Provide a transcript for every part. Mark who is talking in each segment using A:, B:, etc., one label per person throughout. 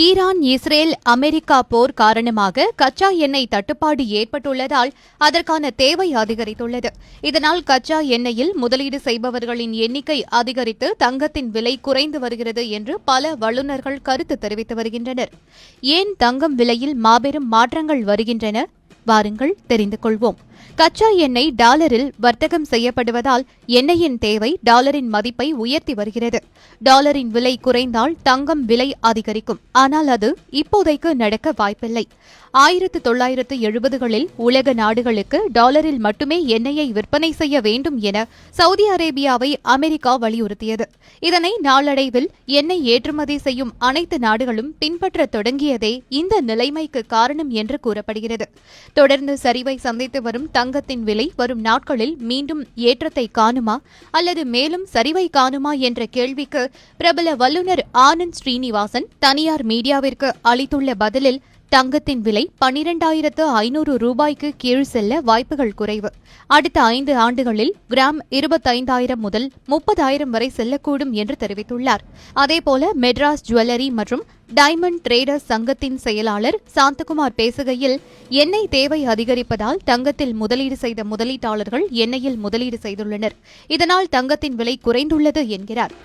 A: Iran Israel America போர் காரணமாக கச்சா எண்ணெய் தட்டுப்பாடு ஏற்பட்டுள்ளதால் அதற்கான தேவை அதிகரித்துள்ளது. இதனால் கச்சா எண்ணெயில் முதலீடு செய்பவர்களின் எண்ணிக்கை அதிகரித்து தங்கத்தின் விலை குறைந்து வருகிறது என்று பல வல்லுநர்கள் கருத்து தெரிவித்து வருகின்றனர். ஏன் தங்கம் விலையில் மாபெரும் மாற்றங்கள் வருகின்றன? வாருங்கள் தெரிந்து கொள்வோம். கச்சா எண்ணெய் டாலரில் வர்த்தகம் செய்யப்படுவதால் எண்ணெயின் தேவை டாலரின் மதிப்பை உயர்த்தி வருகிறது. டாலரின் விலை குறைந்தால் தங்கம் விலை அதிகரிக்கும். ஆனால் அது இப்போதைக்கு நடக்க வாய்ப்பில்லை. 1970களில் உலக நாடுகளுக்கு டாலரில் மட்டுமே எண்ணெயை விற்பனை செய்ய வேண்டும் என சவுதி அரேபியாவை அமெரிக்கா வலியுறுத்தியது. இதனை நாளடைவில் எண்ணெய் ஏற்றுமதி செய்யும் அனைத்து நாடுகளும் பின்பற்ற தொடங்கியதே இந்த நிலைமைக்கு காரணம் என்று கூறப்படுகிறது. தொடர்ந்து சரிவை சந்தித்து வரும் தங்கத்தின் விலை வரும் நாட்களில் மீண்டும் ஏற்றத்தை காணுமா அல்லது மேலும் சரிவை காணுமா என்ற கேள்விக்கு பிரபல வல்லுநர் ஆனந்த் ஸ்ரீனிவாசன் தனியார் மீடியாவிற்கு அளித்துள்ள பதிலில் தங்கத்தின் விலை 12,500 ரூபாய்க்கு கீழ் செல்ல வாய்ப்புகள் குறைவு. அடுத்த 5 ஆண்டுகளில் கிராம் 25,000 முதல் 30,000 வரை செல்லக்கூடும் என்று தெரிவித்துள்ளார். அதேபோல மெட்ராஸ் ஜுவல்லரி மற்றும் டைமண்ட் டிரேடர்ஸ் சங்கத்தின் செயலாளர் சாந்தகுமார் பேசுகையில், எண்ணெய் தேவை அதிகரிப்பதால் தங்கத்தில் முதலீடு செய்த முதலீட்டாளர்கள் எண்ணெயில் முதலீடு செய்துள்ளனர். இதனால் தங்கத்தின் விலை குறைந்துள்ளது என்கிறார்.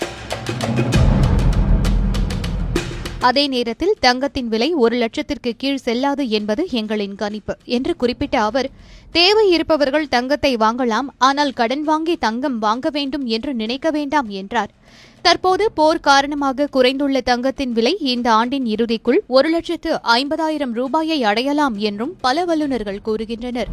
A: அதே நேரத்தில் தங்கத்தின் விலை 1 லட்சத்திற்கு கீழ் செல்லாது என்பது எங்களின் கணிப்பு என்று குறிப்பிட்ட அவர், தேவை இருப்பவர்கள் தங்கத்தை வாங்கலாம், ஆனால் கடன் வாங்கி தங்கம் வாங்க வேண்டும் என்று நினைக்க வேண்டாம் என்றார். தற்போது போர் காரணமாக குறைந்துள்ள தங்கத்தின் விலை இந்த ஆண்டின் இறுதிக்குள் 1,50,000 ரூபாயை அடையலாம் என்றும் பல வல்லுநர்கள் கூறுகின்றனர்.